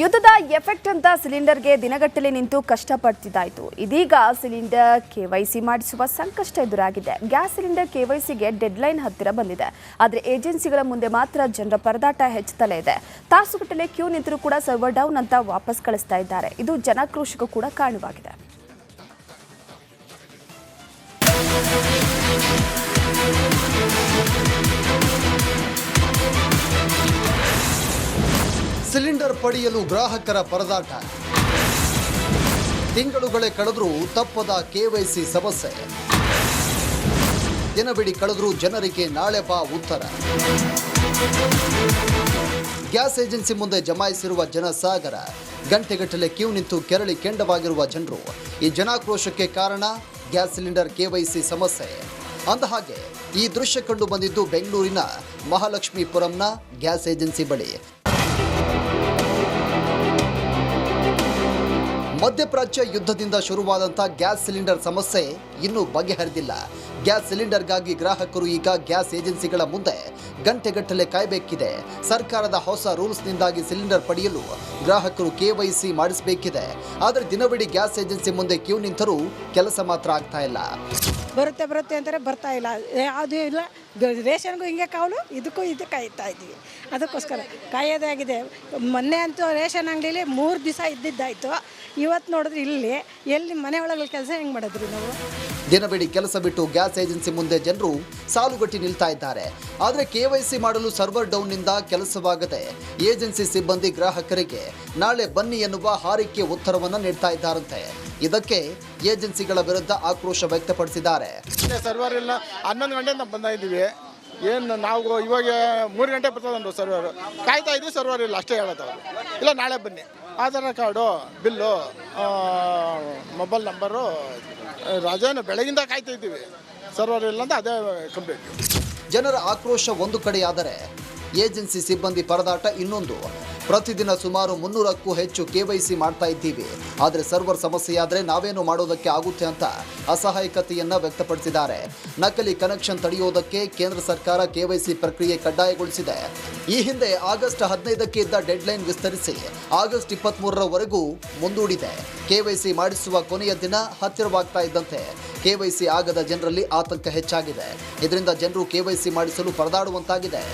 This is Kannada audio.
ಯುದ್ಧದ ಎಫೆಕ್ಟ್ ಅಂತ ಸಿಲಿಂಡರ್ಗೆ ದಿನಗಟ್ಟಲೆ ನಿಂತು ಕಷ್ಟಪಡ್ತಿದ್ದಾಯಿತು. ಇದೀಗ ಸಿಲಿಂಡರ್ ಕೆವೈಸಿ ಮಾಡಿಸುವ ಸಂಕಷ್ಟ ಎದುರಾಗಿದೆ. ಗ್ಯಾಸ್ ಸಿಲಿಂಡರ್ ಕೆವೈಸಿಗೆ ಡೆಡ್ಲೈನ್ ಹತ್ತಿರ ಬಂದಿದೆ. ಆದರೆ ಏಜೆನ್ಸಿಗಳ ಮುಂದೆ ಮಾತ್ರ ಜನರ ಪರದಾಟ ಹೆಚ್ಚುತ್ತಲೇ ಇದೆ. ತಾಸುಗಟ್ಟಲೆ ಕ್ಯೂ ನಿಂತರೂ ಕೂಡ ಸರ್ವರ್ ಡೌನ್ ಅಂತ ವಾಪಸ್ ಕಳಿಸ್ತಾ ಇದ್ದಾರೆ. ಇದು ಜನಾಕ್ರೋಶಕ್ಕೂ ಕೂಡ ಕಾರಣವಾಗಿದೆ. ಸಿಲಿಂಡರ್ ಪಡೆಯಲು ಗ್ರಾಹಕರ ಪರದಾಟ. ತಿಂಗಳುಗಳೇ ಕಳೆದರೂ ತಪ್ಪದ ಕೆವೈಸಿ ಸಮಸ್ಯೆ. ದಿನವಿಡೀ ಕಳೆದರೂ ಜನರಿಗೆ ನಾಳೆ ಬಾ ಉತ್ತರ. ಗ್ಯಾಸ್ ಏಜೆನ್ಸಿ ಮುಂದೆ ಜಮಾಯಿಸಿರುವ ಜನಸಾಗರ. ಗಂಟೆಗಟ್ಟಲೆ ಕ್ಯೂ ನಿಂತು ಕೆರಳಿ ಕೆಂಡವಾಗಿರುವ ಜನರು. ಈ ಜನಾಕ್ರೋಶಕ್ಕೆ ಕಾರಣ ಗ್ಯಾಸ್ ಸಿಲಿಂಡರ್ ಕೆವೈಸಿ ಸಮಸ್ಯೆ. ಅಂದಹಾಗೆ ಈ ದೃಶ್ಯ ಕಂಡು ಬಂದಿದ್ದು ಬೆಂಗಳೂರಿನ ಮಹಾಲಕ್ಷ್ಮೀಪುರಂನ ಗ್ಯಾಸ್ ಏಜೆನ್ಸಿ ಬಳಿ. ಮಧ್ಯಪ್ರಾಚ್ಯ ಯುದ್ಧದಿಂದ ಶುರುವಾದಂಥ ಗ್ಯಾಸ್ ಸಿಲಿಂಡರ್ ಸಮಸ್ಯೆ ಇನ್ನೂ ಬಗೆಹರಿದಿಲ್ಲ. ಗ್ಯಾಸ್ ಸಿಲಿಂಡರ್ಗಾಗಿ ಗ್ರಾಹಕರು ಈಗ ಗ್ಯಾಸ್ ಏಜೆನ್ಸಿಗಳ ಮುಂದೆ ಗಂಟೆಗಟ್ಟಲೆ ಕಾಯಬೇಕಿದೆ. ಸರ್ಕಾರದ ಹೊಸ ರೂಲ್ಸ್ನಿಂದಾಗಿ ಸಿಲಿಂಡರ್ ಪಡೆಯಲು ಗ್ರಾಹಕರು ಕೆವೈಸಿ ಮಾಡಿಸಬೇಕಿದೆ. ಆದರೆ ದಿನವಿಡೀ ಗ್ಯಾಸ್ ಏಜೆನ್ಸಿ ಮುಂದೆ ಕ್ಯೂ ನಿಂತರೂ ಕೆಲಸ ಮಾತ್ರ ಆಗ್ತಾ ಇಲ್ಲ. ಬರುತ್ತೆ ಅಂತಾರೆ, ಬರ್ತಾ ಇಲ್ಲ. ಯಾವುದೂ ಇಲ್ಲ. ರೇಷನ್ಗೂ ಹಿಂಗೆ ಕಾವಲು, ಇದಕ್ಕೂ ಕಾಯ್ತಾ ಇದ್ದೀವಿ. ಅದಕ್ಕೋಸ್ಕರ ಕಾಯೋದೇ ಆಗಿದೆ. ಮೊನ್ನೆ ಅಂತೂ ರೇಷನ್ ಅಂಗಡಿಲಿ 3 ದಿವಸ ಇದ್ದಿದ್ದಾಯಿತು. ಇವತ್ತು ನೋಡಿದ್ರೆ ಎಲ್ಲಿ ಮನೆ ಒಳಗೆ ಕೆಲಸ ಹೆಂಗೆ ಮಾಡಿದ್ರಿ ನಾವು? ದಿನವಿಡೀ ಕೆಲಸ ಬಿಟ್ಟು ಗ್ಯಾಸ್ ಏಜೆನ್ಸಿ ಮುಂದೆ ಜನರು ಸಾಲುಗಟ್ಟಿ ನಿಲ್ತಾ ಇದ್ದಾರೆ. ಆದರೆ ಕೆವೈಸಿ ಮಾಡಲು ಸರ್ವರ್ ಡೌನ್ನಿಂದ ಕೆಲಸವಾಗದೆ ಏಜೆನ್ಸಿ ಸಿಬ್ಬಂದಿ ಗ್ರಾಹಕರಿಗೆ ನಾಳೆ ಬನ್ನಿ ಎನ್ನುವ ಹಾರಿಕೆ ಉತ್ತರವನ್ನು ನೀಡ್ತಾ ಇದ್ದಾರಂತೆ. ಇದಕ್ಕೆ ಏಜೆನ್ಸಿಗಳ ವಿರುದ್ಧ ಆಕ್ರೋಶ ವ್ಯಕ್ತಪಡಿಸಿದ್ದಾರೆ. ಸರ್ವರ್ ಇಲ್ಲ, 11 ಗಂಟೆಯಿಂದ ಬಂದ ಇದ್ದೀವಿ. ಏನು ನಾವು ಇವಾಗ 3 ಗಂಟೆ ಬರ್ತದಂಡು ಸರ್ವರ್ ಕಾಯ್ತಾ ಇದ್ದೀವಿ. ಸರ್ವರ್ ಇಲ್ಲ ಅಷ್ಟೇ ಹೇಳೋದು. ಇಲ್ಲ ನಾಳೆ ಬನ್ನಿ. Aadhaar card, bill, mobile number ರಾಜನ ಬೆಳಗಿಂದ ಕಾಯ್ತಾ ಇದ್ದೀವಿ. ಸರ್ವರ್ ಇಲ್ಲ ಅಂತ ಅದೇ ಕಂಪ್ಲೇಂಟ್. ಜನರ ಆಕ್ರೋಶ ಒಂದು ಕಡೆಯಾದರೆ ಏಜೆನ್ಸಿ ಸಿಬ್ಬಂದಿ ಪರದಾಟ ಇನ್ನೊಂದು. ಪ್ರತಿದಿನ ಸುಮಾರು 300ಕ್ಕೂ ಹೆಚ್ಚು ಕೆವೈಸಿ ಮಾಡ್ತಾ ಇದ್ದೀವಿ. ಆದರೆ ಸರ್ವರ್ ಸಮಸ್ಯೆಯಾದರೆ ನಾವೇನು ಮಾಡೋದಕ್ಕೆ ಆಗುತ್ತೆ ಅಂತ ಅಸಹಾಯಕತೆಯನ್ನ ವ್ಯಕ್ತಪಡಿಸಿದ್ದಾರೆ. ನಕಲಿ ಕನೆಕ್ಷನ್ ತಡೆಯೋದಕ್ಕೆ ಕೇಂದ್ರ ಸರ್ಕಾರ ಕೆವೈಸಿ ಪ್ರಕ್ರಿಯೆ ಕಡ್ಡಾಯಗೊಳಿಸಿದೆ. ಈ ಹಿಂದೆ ಆಗಸ್ಟ್ 15ಕ್ಕೆ ಇದ್ದ ಡೆಡ್ಲೈನ್ ವಿಸ್ತರಿಸಿ ಆಗಸ್ಟ್ 23ರವರೆಗೂ ಮುಂದೂಡಿದೆ. ಕೆವೈಸಿ ಮಾಡಿಸುವ ಕೊನೆಯ ದಿನ ಹತ್ತಿರವಾಗ್ತಾ ಇದ್ದಂತೆ ಕೆವೈಸಿ ಆಗದ ಜನರಲ್ಲಿ ಆತಂಕ ಹೆಚ್ಚಾಗಿದೆ. ಇದರಿಂದ ಜನರು ಕೆವೈಸಿ ಮಾಡಿಸಲು ಪರದಾಡುವಂತಾಗಿದೆ.